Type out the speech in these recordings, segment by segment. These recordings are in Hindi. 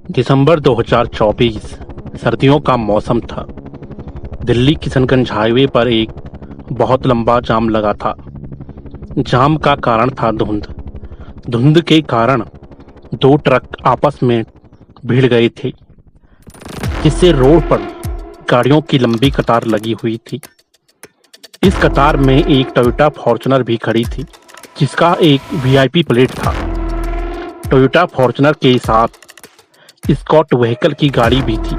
दिसंबर 2024 सर्दियों का मौसम था। दिल्ली किशनगंज हाईवे पर एक बहुत लंबा जाम लगा था। जाम का कारण था धुंध। धुंध के कारण दो ट्रक आपस में भिड़ गए थे, जिससे रोड पर गाड़ियों की लंबी कतार लगी हुई थी। इस कतार में एक टोयोटा फॉर्च्यूनर भी खड़ी थी, जिसका एक वीआईपी प्लेट था। टोयोटा फॉर्च्यूनर के साथ स्कॉट व्हीकल की गाड़ी भी थी।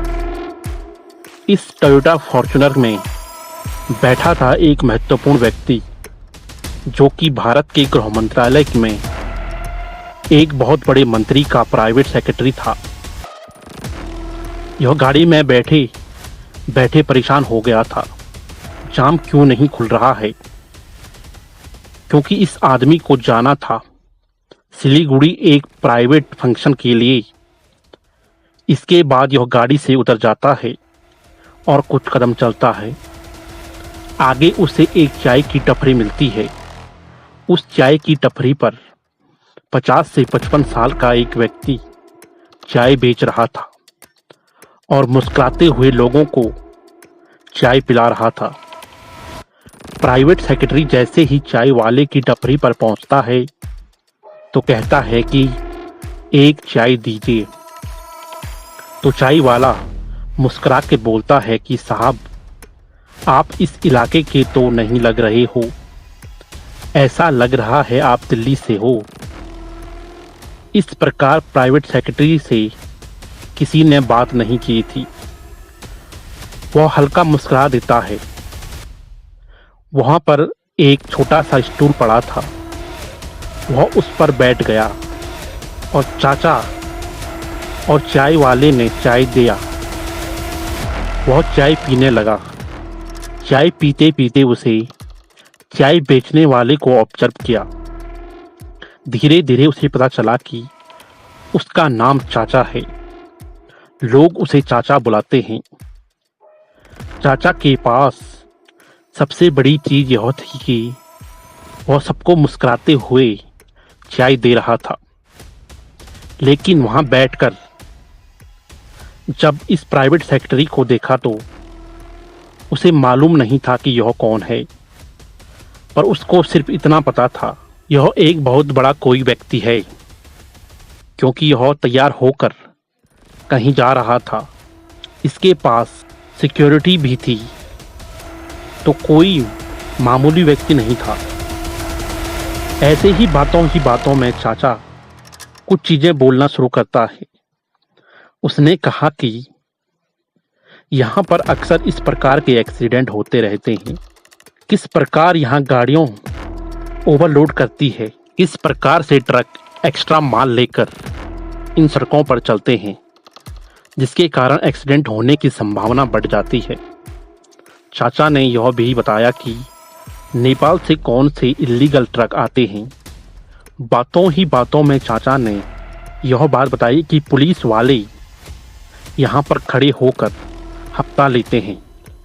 इस टोयोटा फॉर्च्यूनर में बैठा था एक महत्वपूर्ण व्यक्ति, जो कि भारत के गृह मंत्रालय में एक बहुत बड़े मंत्री का प्राइवेट सेक्रेटरी था। यह गाड़ी में बैठे बैठे परेशान हो गया था। जाम क्यों नहीं खुल रहा है, क्योंकि इस आदमी को जाना था सिलीगुड़ी एक प्राइवेट फंक्शन के लिए। इसके बाद यह गाड़ी से उतर जाता है और कुछ कदम चलता है। आगे उसे एक चाय की टपरी मिलती है। उस चाय की टपरी पर 50 से 55 साल का एक व्यक्ति चाय बेच रहा था और मुस्कुराते हुए लोगों को चाय पिला रहा था। प्राइवेट सेक्रेटरी जैसे ही चाय वाले की टपरी पर पहुंचता है तो कहता है कि एक चाय दीजिए। तो चाय वाला मुस्कुरा के बोलता है कि साहब, आप इस इलाके के तो नहीं लग रहे हो, ऐसा लग रहा है आप दिल्ली से हो। इस प्रकार प्राइवेट सेक्रेटरी से किसी ने बात नहीं की थी। वह हल्का मुस्कुरा देता है। वहां पर एक छोटा सा स्टूल पड़ा था। वह उस पर बैठ गया और चाचा और चाय वाले ने चाय दिया। वह चाय पीने लगा। चाय पीते पीते उसे चाय बेचने वाले को ऑब्जर्व किया। धीरे धीरे उसे पता चला कि उसका नाम चाचा है। लोग उसे चाचा बुलाते हैं। चाचा के पास सबसे बड़ी चीज यह थी कि वह सबको मुस्कुराते हुए चाय दे रहा था। लेकिन वहां बैठकर जब इस प्राइवेट सेक्रेटरी को देखा तो उसे मालूम नहीं था कि यह कौन है, पर उसको सिर्फ इतना पता था, यह एक बहुत बड़ा कोई व्यक्ति है, क्योंकि यह तैयार होकर कहीं जा रहा था। इसके पास सिक्योरिटी भी थी, तो कोई मामूली व्यक्ति नहीं था। ऐसे ही बातों में चाचा कुछ चीजें बोलना शुरू करता है। उसने कहा कि यहाँ पर अक्सर इस प्रकार के एक्सीडेंट होते रहते हैं। किस प्रकार यहाँ गाड़ियों ओवरलोड करती है, किस प्रकार से ट्रक एक्स्ट्रा माल लेकर इन सड़कों पर चलते हैं, जिसके कारण एक्सीडेंट होने की संभावना बढ़ जाती है। चाचा ने यह भी बताया कि नेपाल से कौन से इल्लीगल ट्रक आते हैं। बातों में चाचा ने यह बात बताई कि पुलिस वाले यहाँ पर खड़े होकर हफ्ता लेते हैं,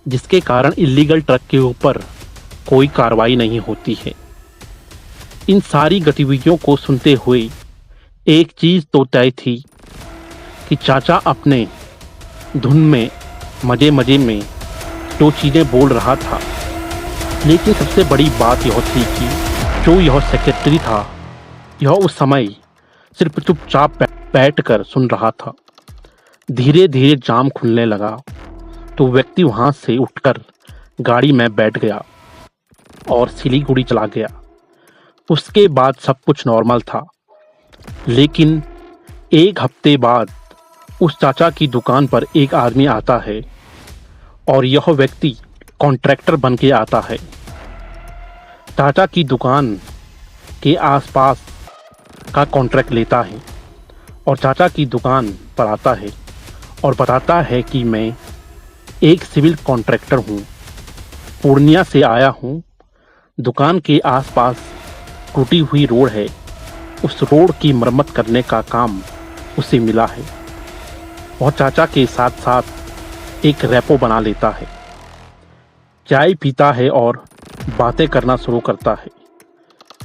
जिसके कारण इल्लीगल ट्रक के ऊपर कोई कार्रवाई नहीं होती है। इन सारी गतिविधियों को सुनते हुए एक चीज तो तय थी कि चाचा अपने धुन में मजे में दो चीजें बोल रहा था। लेकिन सबसे बड़ी बात यह थी कि जो यह सेक्रेटरी था, यह उस समय सिर्फ चुपचाप बैठकर सुन रहा था। धीरे धीरे जाम खुलने लगा तो व्यक्ति वहां से उठकर गाड़ी में बैठ गया और सिलीगुड़ी चला गया। उसके बाद सब कुछ नॉर्मल था। लेकिन एक हफ्ते बाद उस चाचा की दुकान पर एक आदमी आता है और यह व्यक्ति कॉन्ट्रैक्टर बन के आता है। चाचा की दुकान के आसपास का कॉन्ट्रैक्ट लेता है और चाचा की दुकान पर आता है और बताता है कि मैं एक सिविल कॉन्ट्रैक्टर हूँ, पूर्णिया से आया हूँ। दुकान के आसपास टूटी हुई रोड है, उस रोड की मरम्मत करने का काम उसे मिला है। वह चाचा के साथ साथ एक रेपो बना लेता है, चाय पीता है और बातें करना शुरू करता है।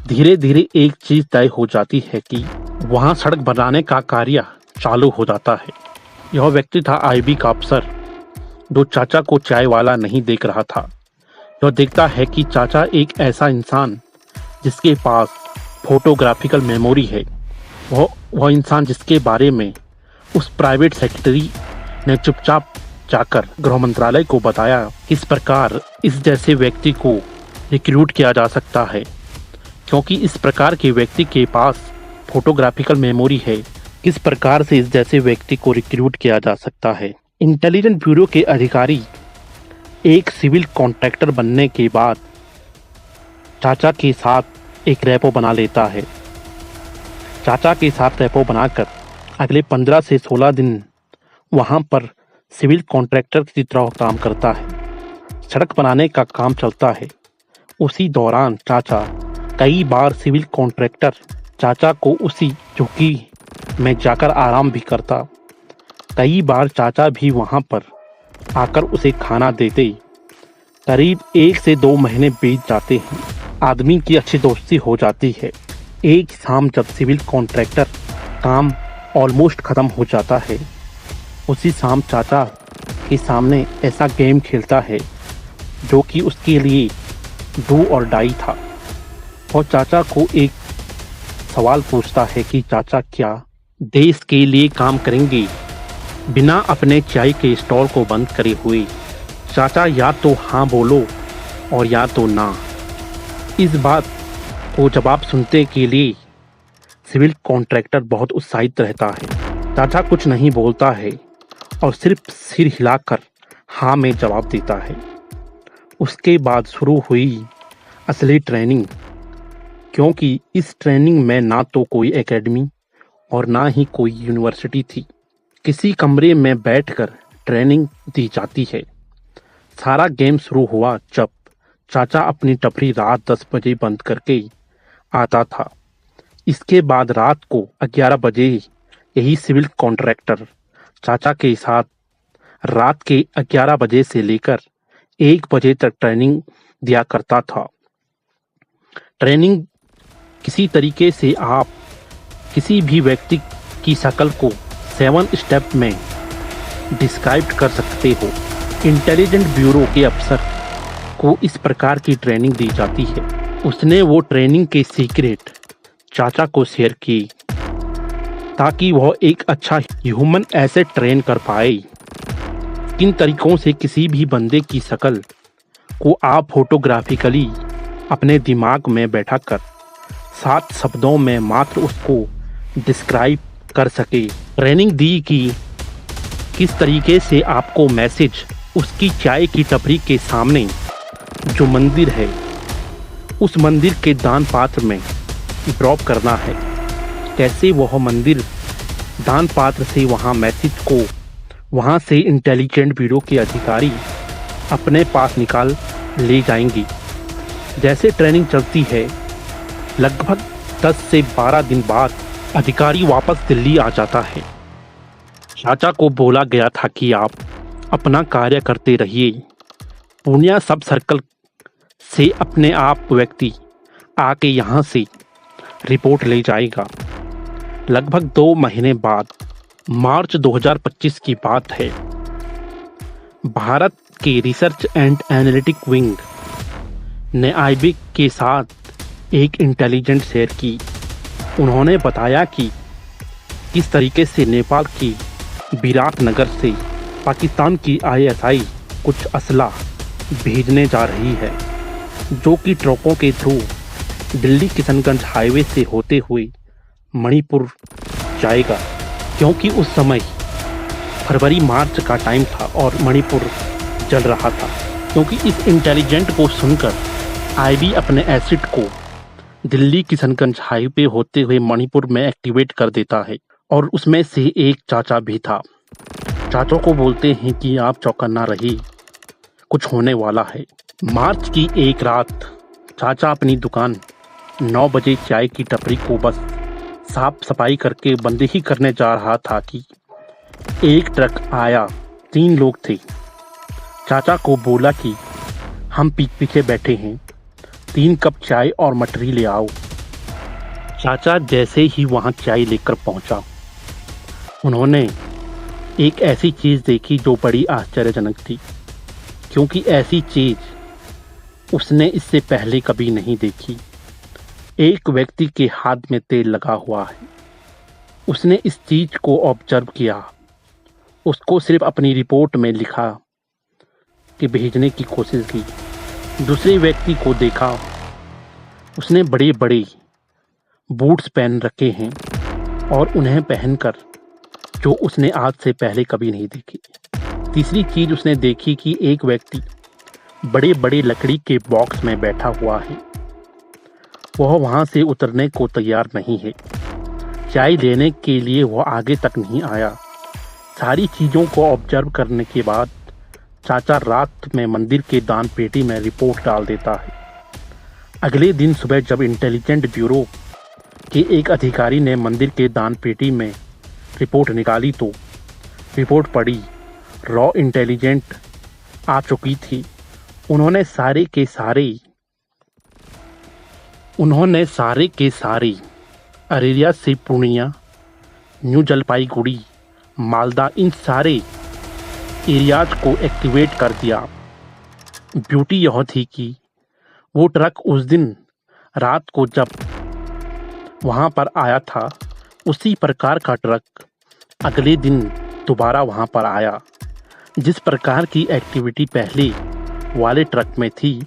धीरे धीरे एक चीज तय हो जाती है कि वहां सड़क बनाने का कार्य चालू हो जाता है। यह व्यक्ति था आईबी का अफसर, जो चाचा को चाय वाला नहीं देख रहा था। यह देखता है कि चाचा एक ऐसा इंसान जिसके पास फोटोग्राफिकल मेमोरी है, वह इंसान जिसके बारे में उस प्राइवेट सेक्रेटरी ने चुपचाप जाकर गृह मंत्रालय को बताया किस प्रकार इस जैसे व्यक्ति को रिक्रूट किया जा सकता है, क्योंकि इस प्रकार के व्यक्ति के पास फोटोग्राफिकल मेमोरी है। किस प्रकार से इस जैसे व्यक्ति को रिक्रूट किया जा सकता है। इंटेलिजेंस ब्यूरो के अधिकारी एक सिविल कॉन्ट्रैक्टर बनने के बाद चाचा के साथ एक रेपो बना लेता है। चाचा के साथ रेपो बनाकर अगले 15 से 16 दिन वहां पर सिविल कॉन्ट्रैक्टर की तरह काम करता है। सड़क बनाने का काम चलता है। उसी दौरान चाचा कई बार सिविल कॉन्ट्रैक्टर चाचा को उसी झुग्गी में जाकर आराम भी करता। कई बार चाचा भी वहां पर आकर उसे खाना देते। करीब 1 से 2 महीने बीत जाते हैं। आदमी की अच्छी दोस्ती हो जाती है। एक शाम जब सिविल कॉन्ट्रैक्टर काम ऑलमोस्ट ख़त्म हो जाता है, उसी शाम चाचा के सामने ऐसा गेम खेलता है जो कि उसके लिए डू और डाई था। और चाचा को एक सवाल पूछता है कि चाचा क्या देश के लिए काम करेंगे बिना अपने चाय के स्टॉल को बंद करे हुए। चाचा या तो हाँ बोलो और या तो ना। इस बात को जवाब सुनने के लिए सिविल कॉन्ट्रैक्टर बहुत उत्साहित रहता है। चाचा कुछ नहीं बोलता है और सिर्फ सिर हिलाकर हाँ में जवाब देता है। उसके बाद शुरू हुई असली ट्रेनिंग, क्योंकि इस ट्रेनिंग में ना तो कोई एकेडमी और ना ही कोई यूनिवर्सिटी थी। किसी कमरे में बैठकर ट्रेनिंग दी जाती है। सारा गेम शुरू हुआ जब चाचा अपनी टपरी रात 10 बजे बंद करके आता था। इसके बाद रात को 11 बजे यही सिविल कॉन्ट्रैक्टर चाचा के साथ रात के 11 बजे से लेकर 1 बजे तक ट्रेनिंग दिया करता था। ट्रेनिंग किसी तरीके से आप किसी भी व्यक्ति की शक्ल को 7 स्टेप में डिस्क्राइब कर सकते हो। इंटेलिजेंस ब्यूरो के अफसर को इस प्रकार की ट्रेनिंग दी जाती है। उसने वो ट्रेनिंग के सीक्रेट चाचा को शेयर की ताकि वह एक अच्छा ह्यूमन एसेट ट्रेन कर पाए। किन तरीकों से किसी भी बंदे की शक्ल को आप फोटोग्राफिकली अपने दिमाग में बैठाकर 7 शब्दों में मात्र उसको डिस्क्राइब कर सके। ट्रेनिंग दी कि किस तरीके से आपको मैसेज उसकी चाय की टपरी के सामने जो मंदिर है उस मंदिर के दान पात्र में ड्रॉप करना है। कैसे वह मंदिर दान पात्र से वहाँ मैसेज को वहाँ से इंटेलिजेंट ब्यूरो के अधिकारी अपने पास निकाल ले जाएंगी। जैसे ट्रेनिंग चलती है, लगभग 10 से 12 दिन बाद अधिकारी वापस दिल्ली आ जाता है। चाचा को बोला गया था कि आप अपना कार्य करते रहिए। पूर्णिया सब सर्कल से अपने आप व्यक्ति आके यहाँ से रिपोर्ट ले जाएगा। लगभग 2 महीने बाद मार्च 2025 की बात है। भारत के रिसर्च एंड एनालिटिक विंग ने आईबी के साथ एक इंटेलिजेंस शेयर की। उन्होंने बताया कि किस तरीके से नेपाल की विराटनगर से पाकिस्तान की आईएसआई कुछ असला भेजने जा रही है, जो कि ट्रकों के थ्रू दिल्ली किशनगंज हाईवे से होते हुए मणिपुर जाएगा। क्योंकि उस समय फरवरी मार्च का टाइम था और मणिपुर जल रहा था। क्योंकि इस इंटेलिजेंट को सुनकर आईबी अपने एसिड को दिल्ली किशनगंज हाईवे होते हुए मणिपुर में एक्टिवेट कर देता है और उसमें से एक चाचा भी था। चाचा को बोलते हैं कि आप चौकन्ना रहिए, कुछ होने वाला है। मार्च की एक रात चाचा अपनी दुकान 9 बजे चाय की टपरी को बस साफ सफाई करके बंद ही करने जा रहा था कि एक ट्रक आया। 3 लोग थे। चाचा को बोला कि हम पीछे बैठे हैं, 3 कप चाय और मटरी ले आओ। चाचा जैसे ही वहां चाय लेकर पहुंचा, उन्होंने एक ऐसी चीज देखी जो बड़ी आश्चर्यजनक थी, क्योंकि ऐसी चीज उसने इससे पहले कभी नहीं देखी। एक व्यक्ति के हाथ में तेल लगा हुआ है। उसने इस चीज को ऑब्जर्व किया, उसको सिर्फ अपनी रिपोर्ट में लिखा कि भेजने की कोशिश की। दूसरे व्यक्ति को देखा, उसने बड़े बड़े बूट्स पहन रखे हैं और उन्हें पहनकर जो उसने आज से पहले कभी नहीं देखी। तीसरी चीज उसने देखी कि एक व्यक्ति बड़े बड़े लकड़ी के बॉक्स में बैठा हुआ है। वह वहां से उतरने को तैयार नहीं है। चाय लेने के लिए वह आगे तक नहीं आया। सारी चीजों को ऑब्जर्व करने के बाद चाचा रात में मंदिर के दान पेटी में रिपोर्ट डाल देता है। अगले दिन सुबह जब इंटेलिजेंट ब्यूरो के एक अधिकारी ने मंदिर के दान पेटी में रिपोर्ट निकाली तो रिपोर्ट पड़ी। रॉ इंटेलिजेंट आ चुकी थी। उन्होंने सारे के सारे अरेरिया से पूर्णिया, न्यू जलपाईगुड़ी, मालदा, इन सारे एरियाज को एक्टिवेट कर दिया। ब्यूटी यह थी कि वो ट्रक उस दिन रात को जब वहां पर आया था, उसी प्रकार का ट्रक अगले दिन दोबारा वहां पर आया। जिस प्रकार की एक्टिविटी पहले वाले ट्रक में थी,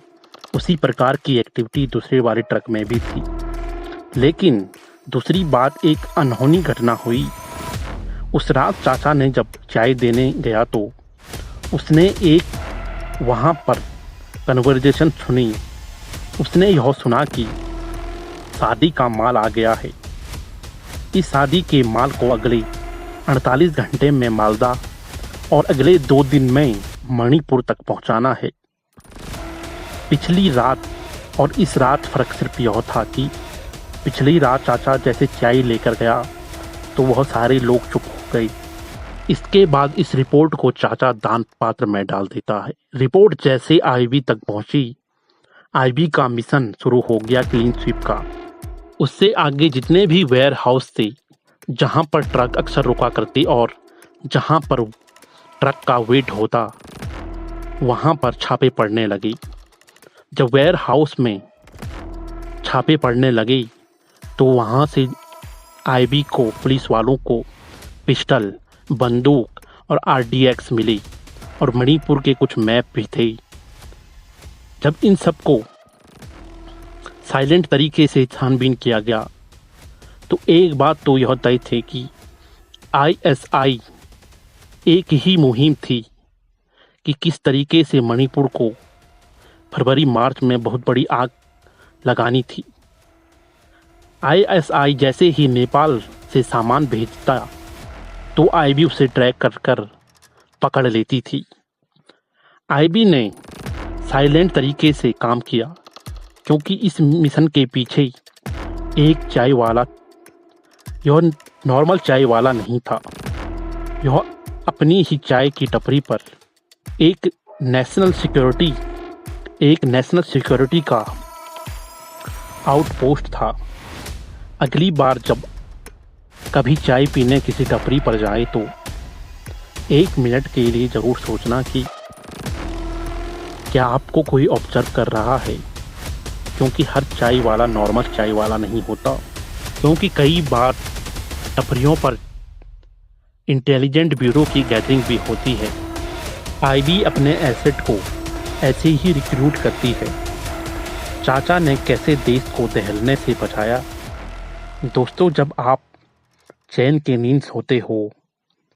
उसी प्रकार की एक्टिविटी दूसरे वाले ट्रक में भी थी। लेकिन दूसरी बात, एक अनहोनी घटना हुई। उस रात चाचा ने जब चाय देने गया तो उसने एक वहां पर कन्वर्जेशन सुनी। उसने यह सुना कि शादी का माल आ गया है। इस शादी के माल को अगले 48 घंटे में मालदा और अगले 2 दिन में मणिपुर तक पहुंचाना है। पिछली रात और इस रात फर्क सिर्फ यह था कि पिछली रात चाचा जैसे चाय लेकर गया तो वह सारे लोग चुप हो गए। इसके बाद इस रिपोर्ट को चाचा दान पात्र में डाल देता है। रिपोर्ट जैसे आईबी तक पहुंची, आईबी का मिशन शुरू हो गया क्लीन स्वीप का। उससे आगे जितने भी वेयर हाउस थे, जहां पर ट्रक अक्सर रुका करते और जहां पर ट्रक का वेट होता, वहां पर छापे पड़ने लगे। जब वेयर हाउस में छापे पड़ने लगे तो वहां से आईबी को, पुलिस वालों को पिस्टल, बंदूक और आरडीएक्स मिली और मणिपुर के कुछ मैप भी थे। जब इन सबको साइलेंट तरीके से छानबीन किया गया तो एक बात तो यह तय थी कि आईएसआई एक ही मुहिम थी कि किस तरीके से मणिपुर को फरवरी मार्च में बहुत बड़ी आग लगानी थी। आईएसआई जैसे ही नेपाल से सामान भेजता तो आईबी उसे ट्रैक कर कर पकड़ लेती थी। आईबी ने साइलेंट तरीके से काम किया क्योंकि इस मिशन के पीछे एक चाय वाला, यह नॉर्मल चाय वाला नहीं था। यह अपनी ही चाय की टपरी पर एक नेशनल सिक्योरिटी का आउटपोस्ट था। अगली बार जब कभी चाय पीने किसी टपरी पर जाए तो 1 मिनट के लिए ज़रूर सोचना कि क्या आपको कोई ऑब्जर्व कर रहा है, क्योंकि हर चाय वाला नॉर्मल चाय वाला नहीं होता। क्योंकि कई बार टपरियों पर इंटेलिजेंट ब्यूरो की गैदरिंग भी होती है। आईबी अपने एसेट को ऐसे ही रिक्रूट करती है। चाचा ने कैसे देश को दहलने से बचाया। दोस्तों, जब आप चैन की नींद सोते हो